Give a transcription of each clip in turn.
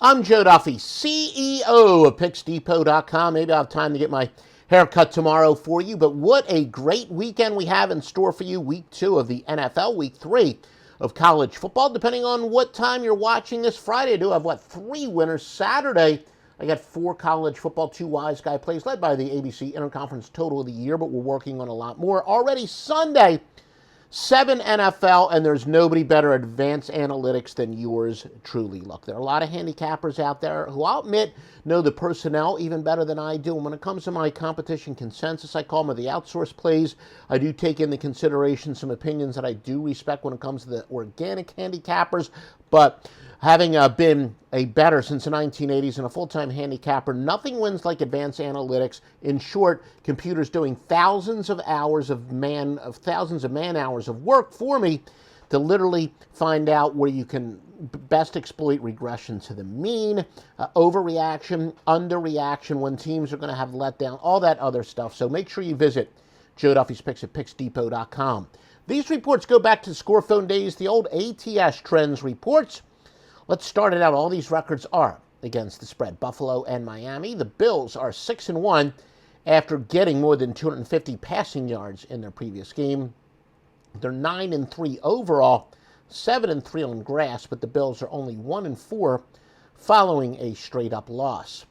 I'm Joe Duffy, CEO of PicksDepot.com. Maybe I'll have time to get my haircut tomorrow for you, but what a great weekend we have in store for you. Week 2 of the NFL, Week 3 of college football. Depending on what time you're watching this Friday, I do have, 3 winners. Saturday, I got 4 college football, 2 wise guy plays, led by the ABC Interconference Total of the Year, but we're working on a lot more. Already Sunday, 7 NFL, and there's nobody better at advanced analytics than yours truly. Look, there are a lot of handicappers out there who I'll admit know the personnel even better than I do. And when it comes to my competition consensus, I call them the outsourced plays. I do take into consideration some opinions that I do respect when it comes to the organic handicappers. But having been a bettor since the 1980s and a full-time handicapper, nothing wins like advanced analytics. In short, computers doing thousands of man hours of work for me to literally find out where you can best exploit regression to the mean, overreaction, underreaction, when teams are going to have letdown, all that other stuff. So make sure you visit Joe Duffy's Picks at PicksDepot.com. These reports go back to the score phone days, the old ATS trends reports. Let's start it out. All these records are against the spread. Buffalo and Miami. The Bills are 6-1 after getting more than 250 passing yards in their previous game. They're 9-3 overall, 7-3 on grass, but the Bills are only 1-4 following a straight-up loss.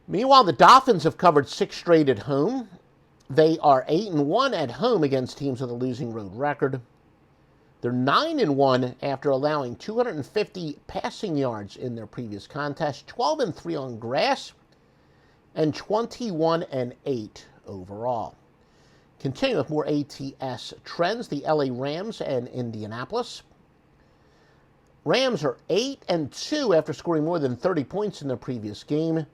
Meanwhile, the Dolphins have covered 6 straight at home. They are 8-1 at home against teams with a losing road record. They're 9-1 after allowing 250 passing yards in their previous contest, 12-3 on grass, and 21-8 overall. Continuing with more ATS trends, the LA Rams and Indianapolis. Rams are 8-2 after scoring more than 30 points in their previous game.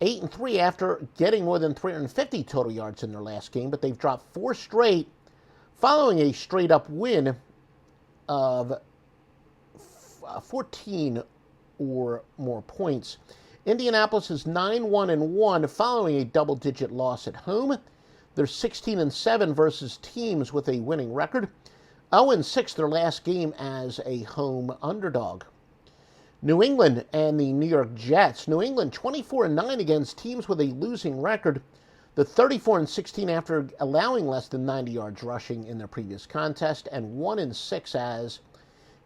8-3 after getting more than 350 total yards in their last game, but they've dropped 4 straight following a straight-up win of 14 or more points. Indianapolis is 9-1 following a double-digit loss at home. They're 16-7 versus teams with a winning record. 0-6 their last game as a home underdog. New England and the New York Jets. New England 24-9 against teams with a losing record. The 34-16 after allowing less than 90 yards rushing in their previous contest, and 1-6 as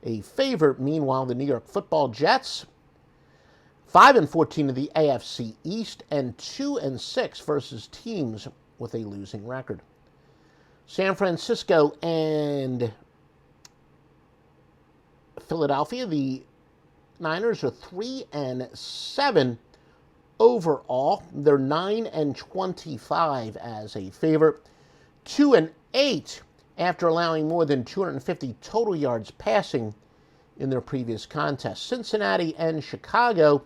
a favorite. Meanwhile, the New York Football Jets 5-14 in the AFC East and 2-6 versus teams with a losing record. San Francisco and Philadelphia, the Niners are 3-7 overall. They're 9-25 as a favorite. 2-8 after allowing more than 250 total yards passing in their previous contest. Cincinnati and Chicago.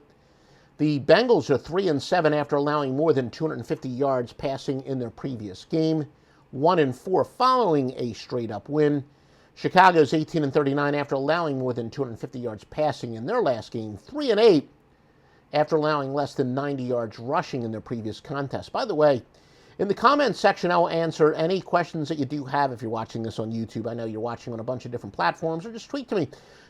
The Bengals are 3-7 after allowing more than 250 yards passing in their previous game. 1-4 following a straight-up win. Chicago's 18-39 after allowing more than 250 yards passing in their last game. 3-8 after allowing less than 90 yards rushing in their previous contest. By the way, in the comments section, I will answer any questions that you do have if you're watching this on YouTube. I know you're watching on a bunch of different platforms, or just tweet to me.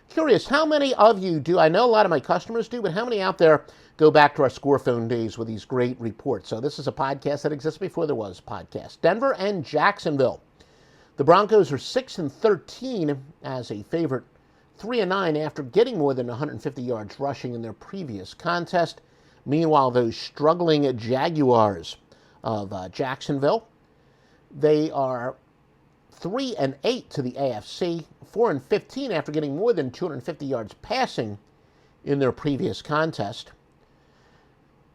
Curious, how many of you do? I know a lot of my customers do, but how many out there go back to our score phone days with these great reports? So this is a podcast that exists before there was a podcast. Denver and Jacksonville. The Broncos are 6-13 as a favorite, 3-9 after getting more than 150 yards rushing in their previous contest. Meanwhile, those struggling Jaguars of Jacksonville, they are 3-8 to the AFC, 4-15 after getting more than 250 yards passing in their previous contest.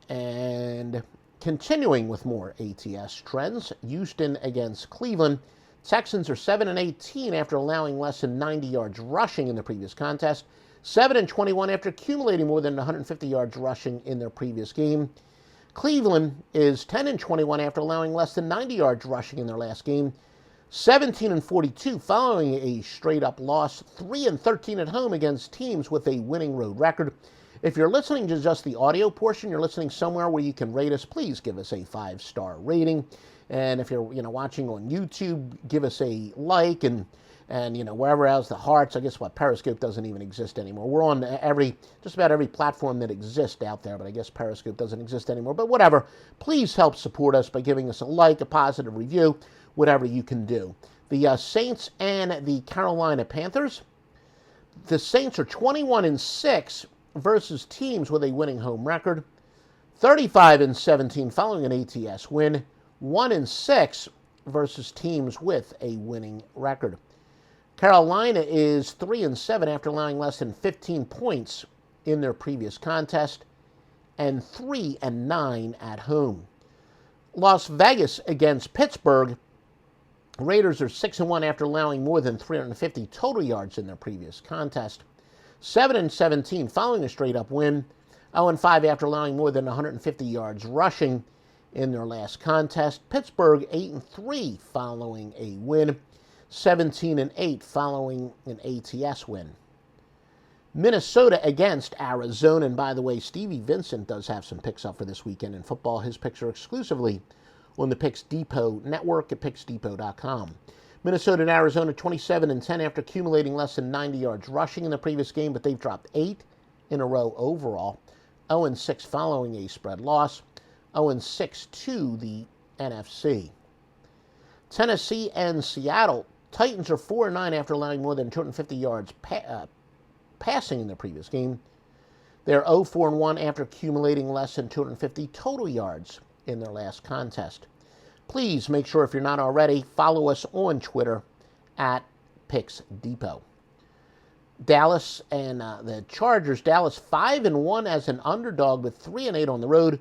And continuing with more ATS trends, Houston against Cleveland. Texans are 7-18 after allowing less than 90 yards rushing in the previous contest. 7-21 after accumulating more than 150 yards rushing in their previous game. Cleveland is 10-21 after allowing less than 90 yards rushing in their last game. 17-42 following a straight-up loss. 3-13 at home against teams with a winning road record. If you're listening to just the audio portion, you're listening somewhere where you can rate us, please give us a 5-star rating. And if you're watching on YouTube, give us a like and and wherever else, the Hearts. I guess Periscope doesn't even exist anymore. We're on just about every platform that exists out there, but I guess Periscope doesn't exist anymore. But whatever, please help support us by giving us a like, a positive review, whatever you can do. The Saints and the Carolina Panthers. The Saints are 21-6 versus teams with a winning home record. 35-17 following an ATS win. 1-6 versus teams with a winning record. Carolina is 3-7 after allowing less than 15 points in their previous contest, and 3-9 at home. Las Vegas against Pittsburgh. Raiders are 6-1 after allowing more than 350 total yards in their previous contest. 7-17 following a straight-up win. 0-5 after allowing more than 150 yards rushing in their last contest. Pittsburgh 8-3 following a win. 17-8 following an ATS win. Minnesota against Arizona. And by the way, Stevie Vincent does have some picks up for this weekend in football. His picks are exclusively on the Picks Depot network at PicksDepot.com. Minnesota and Arizona 27-10 after accumulating less than 90 yards rushing in the previous game, but they've dropped 8 in a row overall. 0-6 following a spread loss. 0-6 to the NFC. Tennessee and Seattle. Titans are 4-9 after allowing more than 250 yards passing in their previous game. They're 0-4-1 after accumulating less than 250 total yards in their last contest. Please make sure, if you're not already, follow us on Twitter at Picks Depot. Dallas and the Chargers. Dallas 5-1 as an underdog with 3-8 on the road.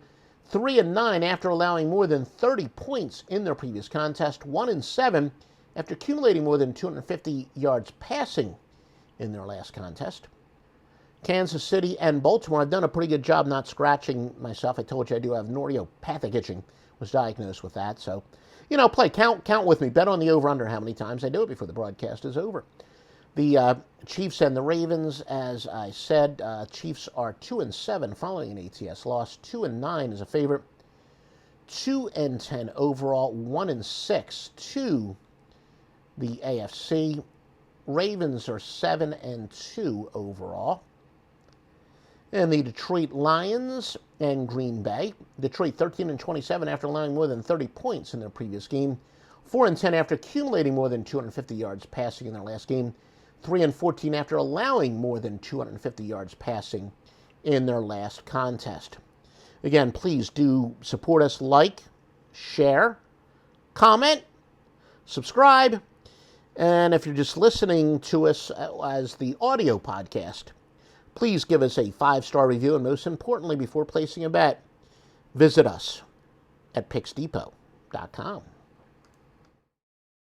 3-9 after allowing more than 30 points in their previous contest. 1-7 after accumulating more than 250 yards passing in their last contest. Kansas City and Baltimore. I've done a pretty good job not scratching myself. I told you I do have neuropathic itching. Was diagnosed with that. So, count with me. Bet on the over-under how many times I do it before the broadcast is over. The Chiefs and the Ravens, as I said, Chiefs are 2-7 following an ATS loss. 2-9 as a favorite. 2-10 overall. 1-6 to the AFC. Ravens are 7-2 overall. And the Detroit Lions and Green Bay. Detroit 13-27 after allowing more than 30 points in their previous game. 4-10 after accumulating more than 250 yards passing in their last game. 3-14 after allowing more than 250 yards passing in their last contest. Again, please do support us. Like, share, comment, subscribe. And if you're just listening to us as the audio podcast, please give us a 5-star review. And most importantly, before placing a bet, visit us at PicksDepot.com.